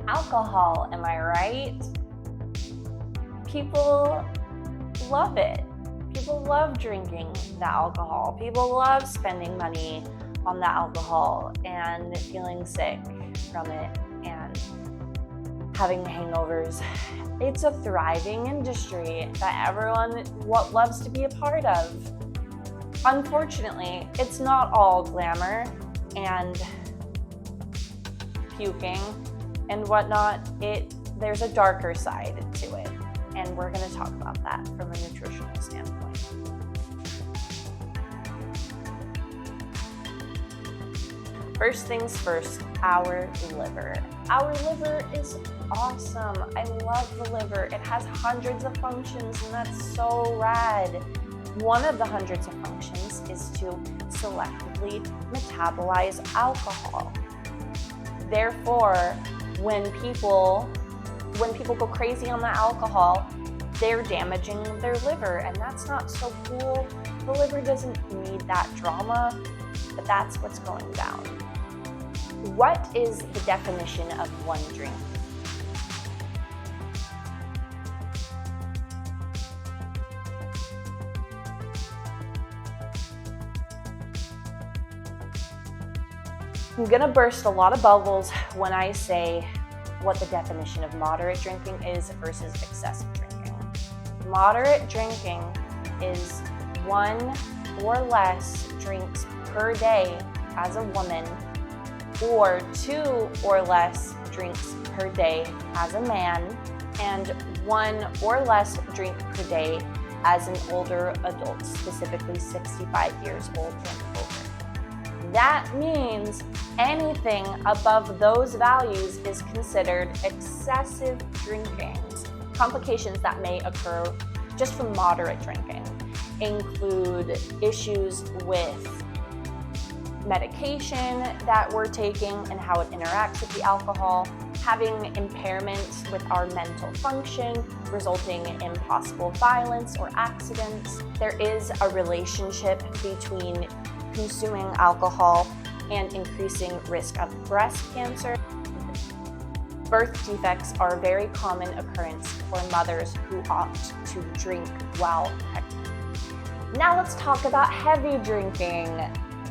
Alcohol, am I right? People love it. People love drinking the alcohol. People love spending money on the alcohol and feeling sick from it and having hangovers. It's a thriving industry that everyone loves to be a part of. Unfortunately, it's not all glamour and puking and whatnot. There's a darker side to it, and we're going to talk about that from a nutritional standpoint. First things first, our liver. Our liver is awesome. I love the liver. It has hundreds of functions, and that's so rad. One of the hundreds of functions is to selectively metabolize alcohol. Therefore, when people go crazy on the alcohol, they're damaging their liver, and that's not so cool. The liver doesn't need that drama, but that's what's going down. What is the definition of one drink? I'm gonna burst a lot of bubbles when I say what the definition of moderate drinking is versus excessive drinking. Moderate drinking is 1 or less drinks per day as a woman, or 2 or less drinks per day as a man, and 1 or less drink per day as an older adult, specifically 65 years old and over. That means anything above those values is considered excessive drinking. Complications that may occur just from moderate drinking include issues with medication that we're taking and how it interacts with the alcohol, having impairments with our mental function, resulting in possible violence or accidents. There is a relationship between consuming alcohol and increasing risk of breast cancer. Birth defects are a very common occurrence for mothers who opt to drink while pregnant. Now let's talk about heavy drinking.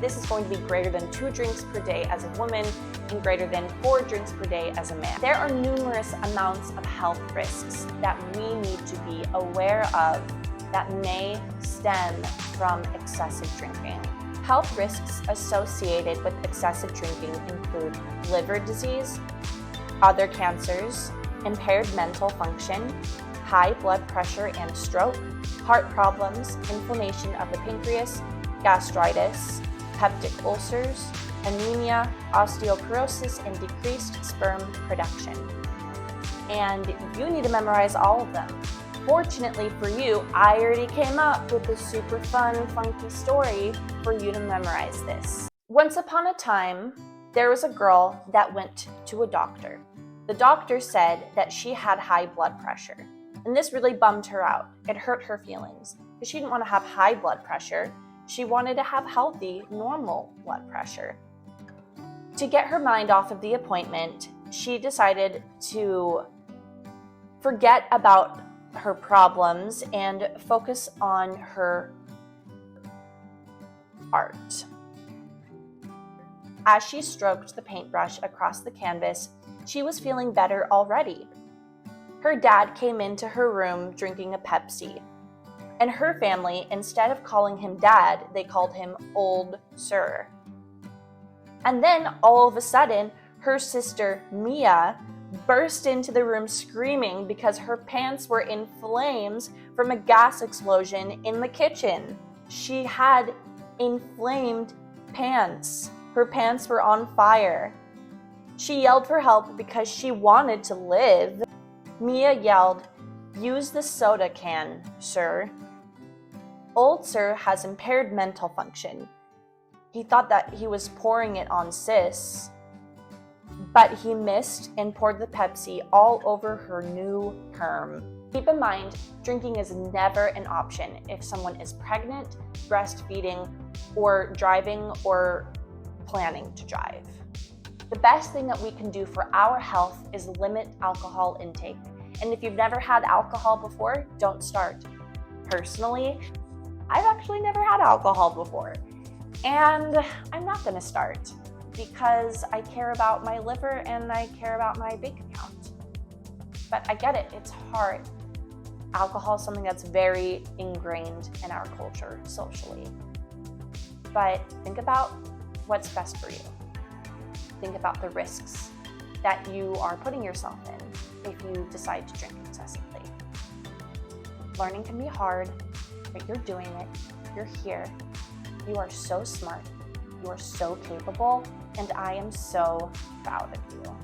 This is going to be greater than 2 drinks per day as a woman and greater than 4 drinks per day as a man. There are numerous amounts of health risks that we need to be aware of that may stem from excessive drinking. Health risks associated with excessive drinking include liver disease, other cancers, impaired mental function, high blood pressure and stroke, heart problems, inflammation of the pancreas, gastritis, peptic ulcers, anemia, osteoporosis, and decreased sperm production. And you need to memorize all of them. Fortunately for you, I already came up with a super fun, funky story for you to memorize this. Once upon a time, there was a girl that went to a doctor. The doctor said that she had high blood pressure, and this really bummed her out. It hurt her feelings because she didn't want to have high blood pressure. She wanted to have healthy, normal blood pressure. To get her mind off of the appointment, she decided to forget about her problems and focus on her art. As she stroked the paintbrush across the canvas, she was feeling better already. Her dad came into her room drinking a Pepsi, and her family, instead of calling him Dad, they called him Old Sir. And then all of a sudden, her sister Mia burst into the room screaming because her pants were in flames from a gas explosion in the kitchen. She had inflamed pants. Her pants were on fire. She yelled for help because she wanted to live. Mia yelled, "Use the soda can, sir." Old Sir has impaired mental function. He thought that he was pouring it on Sis, but he missed and poured the Pepsi all over her new perm. Keep in mind, drinking is never an option if someone is pregnant, breastfeeding, or driving or planning to drive. The best thing that we can do for our health is limit alcohol intake. And if you've never had alcohol before, don't start. Personally, I've actually never had alcohol before. And I'm not gonna start because I care about my liver and I care about my bank account. But I get it, it's hard. Alcohol is something that's very ingrained in our culture socially. But think about what's best for you. Think about the risks that you are putting yourself in if you decide to drink excessively. Learning can be hard, but you're doing it. You're here. You are so smart. You are so capable, and I am so proud of you.